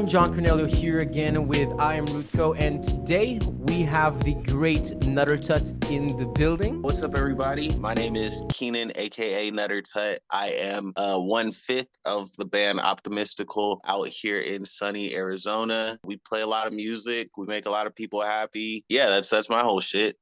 everyone, John Cornelio here again with I Am Rutko, and today we have the great Nutter Tut in the building. What's up, everybody? My name is Keenan, aka Nutter Tut. I am 1/5 of the band Optimistical out here in sunny Arizona. We play a lot of music. We make a lot of people happy. Yeah, that's my whole shit.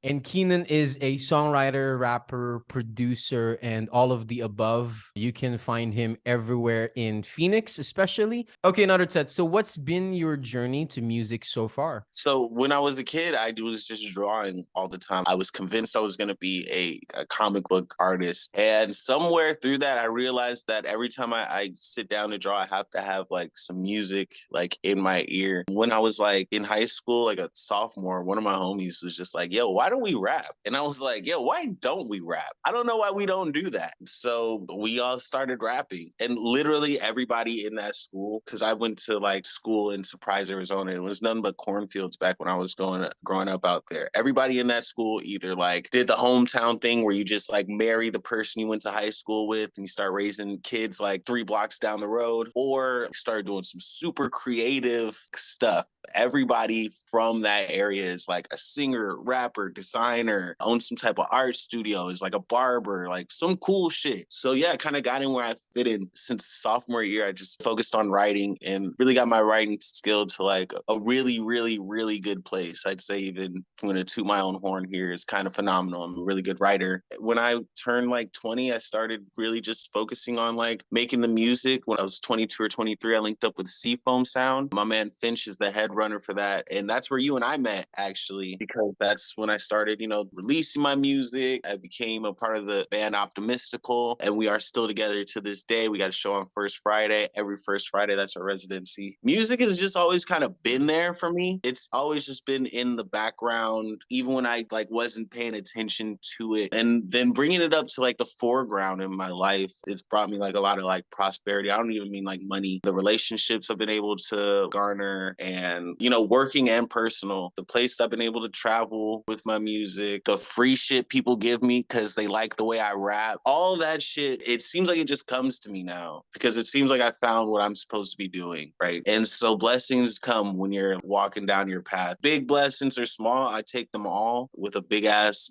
And Keenan is a songwriter, rapper, producer, and all of the above. You can find him everywhere in Phoenix, especially. Okay, Nutter Tut, so what's been your journey to music so far? So when I was a kid, I was just drawing all the time. I was convinced I was going to be a comic book artist. And somewhere through that, I realized that every time I sit down to draw, I have to have like some music like in my ear. When I was like in high school, like a sophomore, one of my homies was just like, yo, why don't we rap? And I was like, yo, why don't we rap? I don't know why we don't do that. So we all started rapping. And literally everybody in that school, because I went to like school in Surprise, Arizona, it was nothing but cornfields back when I was growing up out there. Everybody in that school either like did the hometown thing where you just like marry the person you went to high school with and you start raising kids like 3 blocks down the road, or started doing some super creative stuff. Everybody from that area is like a singer, rapper, designer, owns some type of art studio, is like a barber, like some cool shit. So yeah, I kind of got in where I fit in. Since sophomore year, I just focused on writing and really got my writing skill to like a really, really, really good place. I'd say even I'm going to toot my own horn here, is kind of phenomenal. I'm a really good writer. When I turned like 20, I started really just focusing on like making the music. When I was 22 or 23, I linked up with Seafoam Sound. My man Finch is the head runner for that. And that's where you and I met, actually, because that's when I started, releasing my music. I became a part of the band Optimistical, and we are still together to this day. We got a show on First Friday. Every First Friday, that's our residency. Music has just always kind of been there for me. It's always just been in the background, even when I like wasn't paying attention to it. And then bringing it up to like the foreground in my life, it's brought me like a lot of like prosperity. I don't even mean like money. The relationships I've been able to garner, and working and personal, the place I've been able to travel with my music, the free shit people give me because they like the way I rap, all that shit, it seems like it just comes to me now because it seems like I found what I'm supposed to be doing, right? And so blessings come when you're walking down your path. Big blessings or small, I take them all with a big ass,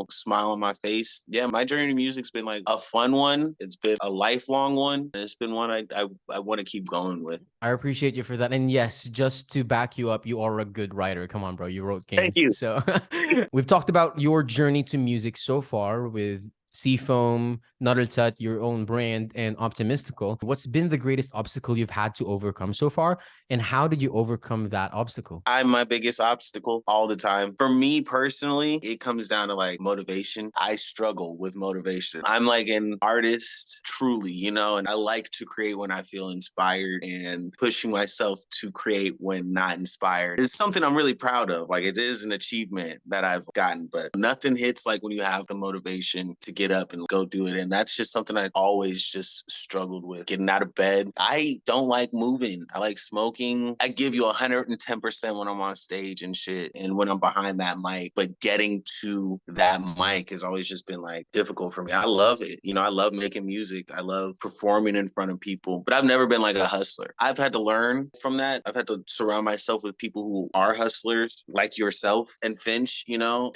smile on my face. Yeah, my journey to music's been like a fun one. It's been a lifelong one. And it's been one I want to keep going with. I appreciate you for that. And yes, just to back you up, you are a good writer. Come on, bro. You wrote Thank games. you. So we've talked about your journey to music so far with Seafoam, Nutter Tut, your own brand, and Optimistical. What's been the greatest obstacle you've had to overcome so far? And how did you overcome that obstacle? I'm my biggest obstacle all the time. For me personally, it comes down to like motivation. I struggle with motivation. I'm like an artist, truly, and I like to create when I feel inspired, and pushing myself to create when not inspired is something I'm really proud of. Like, it is an achievement that I've gotten, but nothing hits like when you have the motivation to get up and go do it. And that's just something I always just struggled with, getting out of bed. I don't like moving. I like smoking. I give you 110% when I'm on stage and shit, and when I'm behind that mic. But getting to that mic has always just been like difficult for me. I love it. I love making music. I love performing in front of people, but I've never been like a hustler. I've had to learn from that. I've had to surround myself with people who are hustlers like yourself and Finch,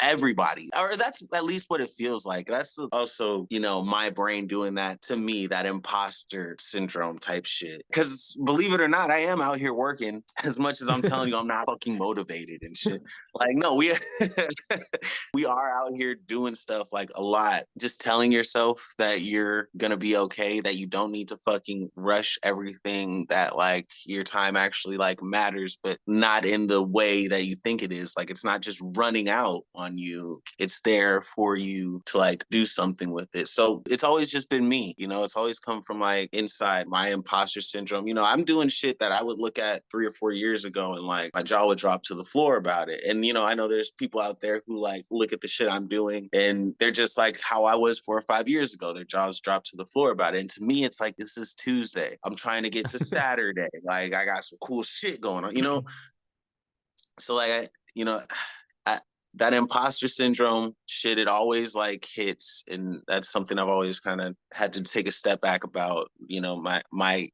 everybody. Or that's at least what it feels like. That's also, my brain doing that to me, that imposter syndrome type shit. Because believe it or not, I am out here working as much as I'm telling you I'm not fucking motivated and shit. Like, no, we we are out here doing stuff like a lot. Just telling yourself that you're gonna be okay, that you don't need to fucking rush everything, that like your time actually like matters, but not in the way that you think it is. Like, it's not just running out on you. It's there for you to like do something with it. So it's always just been me, it's always come from like inside my imposter syndrome. I'm doing shit that I would look at 3 or 4 years ago and like my jaw would drop to the floor about it. And I know there's people out there who like look at the shit I'm doing and they're just like how I was 4 or 5 years ago. Their jaws drop to the floor about it. And to me, it's like, this is Tuesday. I'm trying to get to Saturday. Like, I got some cool shit going on. So like, I, that imposter syndrome shit, it always like hits, and that's something I've always kind of had to take a step back about. My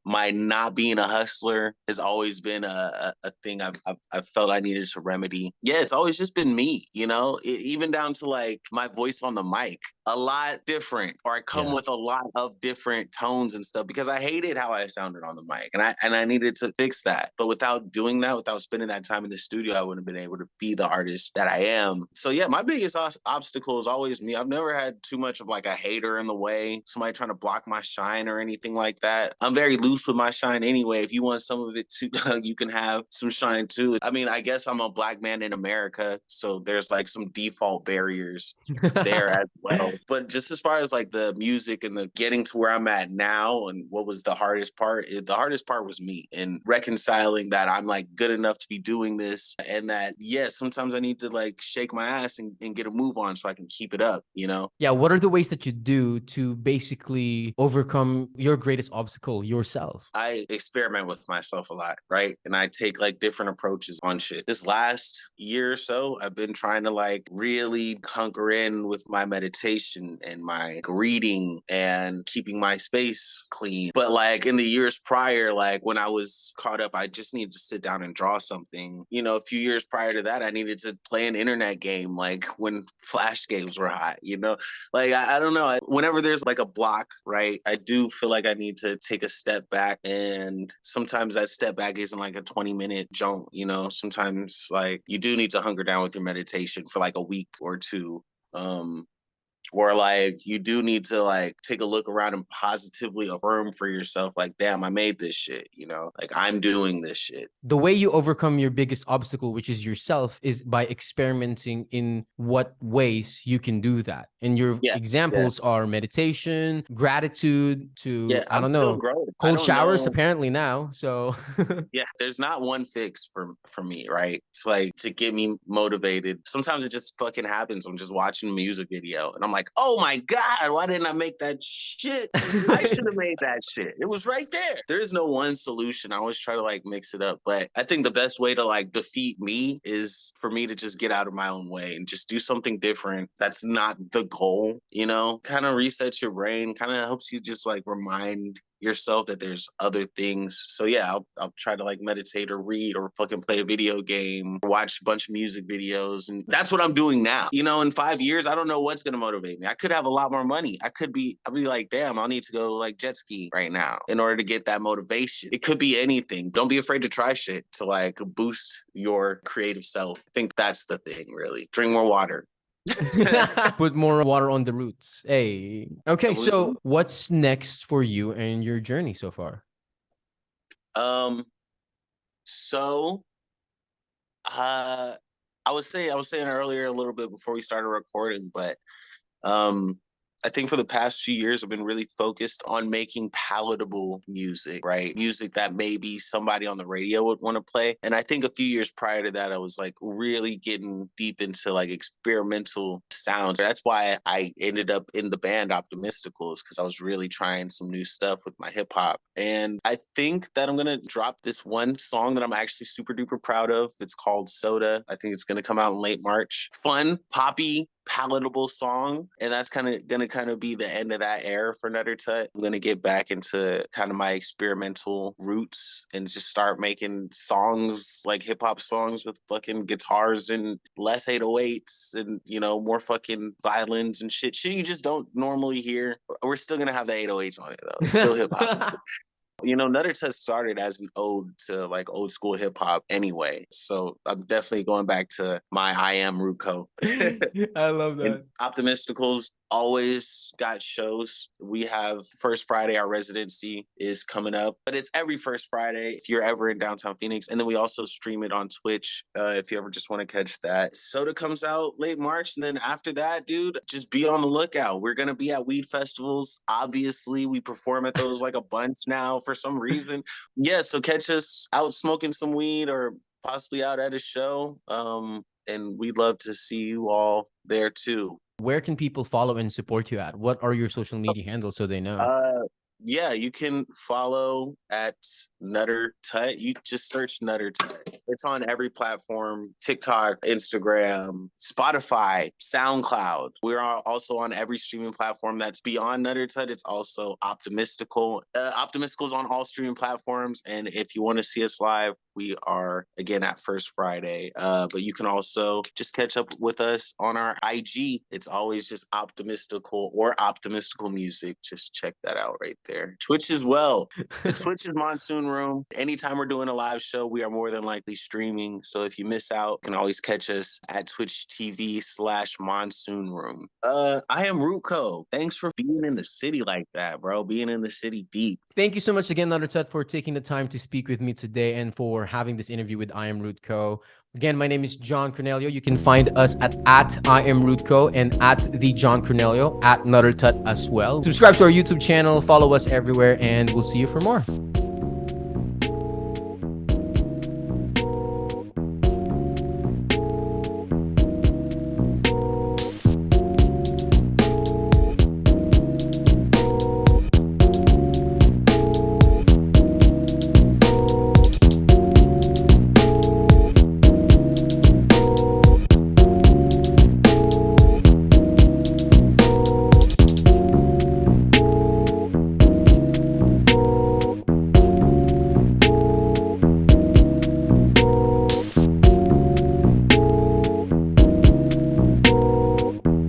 my not being a hustler has always been a thing I've felt I needed to remedy. Yeah, it's always just been me, you know, even down to like my voice on the mic, a lot different, or I come Yeah. with a lot of different tones and stuff because I hated how I sounded on the mic, and I needed to fix that. But without doing that, without spending that time in the studio, I wouldn't have been able to be the artist that I am. So yeah, my biggest obstacle is always me. I've never had too much of like a hater in the way, somebody trying to block my shine or anything like that. I'm very loose with my shine anyway. If you want some of it too, you can have some shine too. I mean, I guess I'm a Black man in America, so there's like some default barriers there as well. But just as far as like the music and the getting to where I'm at now, and what was the hardest part, the hardest part was me, and reconciling that I'm like good enough to be doing this, and that yes, sometimes I need to like shake my ass and get a move on so I can keep it up, you know? Yeah, what are the ways that you do to basically overcome your greatest obstacle yourself? I experiment with myself a lot, right? And I take like different approaches on shit. This last year or so, I've been trying to like really hunker in with my meditation and my reading and keeping my space clean. But like in the years prior, like when I was caught up, I just needed to sit down and draw something. You know, a few years prior to that, I needed to play an internet game like when Flash games were hot, you know? Like I don't know. Whenever there's like a block, right, I do feel like I need to take a step back, and sometimes that step back isn't like a 20-minute jump. You know, sometimes like you do need to hunker down with your meditation for like a week or two. Um, or like you do need to like take a look around and positively affirm for yourself, like, damn, I made this shit, you know, like I'm doing this shit. The way you overcome your biggest obstacle, which is yourself, is by experimenting in what ways you can do that. And your Yeah, yeah, examples are meditation, gratitude, to, yeah. I I'm don't still know, growing. I cold don't showers know. apparently now. So Yeah, there's not one fix for me, right? It's like to get me motivated. Sometimes it just fucking happens. I'm just watching a music video and I'm like, oh my God, why didn't I make that shit? I should have made that shit. It was right there. There is no one solution. I always try to like mix it up. But I think the best way to like defeat me is for me to just get out of my own way and just do something different. That's not the goal, you know? Kind of resets your brain, kind of helps you just like remind yourself that there's other things. So yeah, I'll try to like meditate or read or fucking play a video game, watch a bunch of music videos. And that's what I'm doing now. You know, in 5 years, I don't know what's gonna motivate me. I could have a lot more money. I'll be like, damn, I'll need to go like jet ski right now in order to get that motivation. It could be anything. Don't be afraid to try shit to like boost your creative self. I think that's the thing, really. Drink more water. put more water on the roots. Hey. Okay, so what's next for you and your journey so far? Um, so I was saying earlier a little bit before we started recording, but um, I think for the past few years, I've been really focused on making palatable music, right? Music that maybe somebody on the radio would want to play. And I think a few years prior to that, I was like really getting deep into like experimental sounds. That's why I ended up in the band Optimisticals, because I was really trying some new stuff with my hip hop. And I think that I'm going to drop this one song that I'm actually super duper proud of. It's called Soda. I think it's going to come out in late March. Fun, poppy, palatable song, and that's gonna be the end of that era for Nutter Tut. I'm gonna get back into kind of my experimental roots and just start making songs like hip hop songs with fucking guitars and less 808s and you know more fucking violins and shit you just don't normally hear. We're still gonna have the 808s on it though. It's still hip hop. You know, Nutter Tut started as an ode to like old school hip hop anyway. So I'm definitely going back to my I am Ruko. I love And that. Optimisticals always got shows. We have first Friday, our residency is coming up, but it's every first Friday if you're ever in downtown Phoenix. And then we also stream it on Twitch if you ever just want to catch that. Soda comes out late March. And then after that, dude, just be on the lookout. We're going to be at weed festivals. Obviously, we perform at those like a bunch now for some reason. Yeah, so catch us out smoking some weed or possibly out at a show. And we'd love to see you all there too. Where can people follow and support you at? What are your social media handles so they know? Uh, yeah, you can follow at Nutter Tut. You just search Nutter Tut. It's on every platform: TikTok, Instagram, Spotify, SoundCloud. We're also on every streaming platform that's beyond Nutter Tut. It's also Optimistical. Optimistical is on all streaming platforms. And if you want to see us live, we are again at First Friday. But you can also just catch up with us on our IG. It's always just Optimistical or Optimistical Music. Just check that out right there. Twitch as well. The Twitch is Monsoon Room. Anytime we're doing a live show, we are more than likely streaming. So if you miss out, you can always catch us at Twitch TV/Monsoon Room. I am Ruko. Thanks for being in the city like that, bro. Being in the city deep. Thank you so much again, Nutter Tut, for taking the time to speak with me today and for having this interview with I Am Rootco. Again, my name is John Cornelio. You can find us at I Am Rootco and at the John Cornelio at Nutter Tut as well. Subscribe to our YouTube channel, follow us everywhere, and we'll see you for more.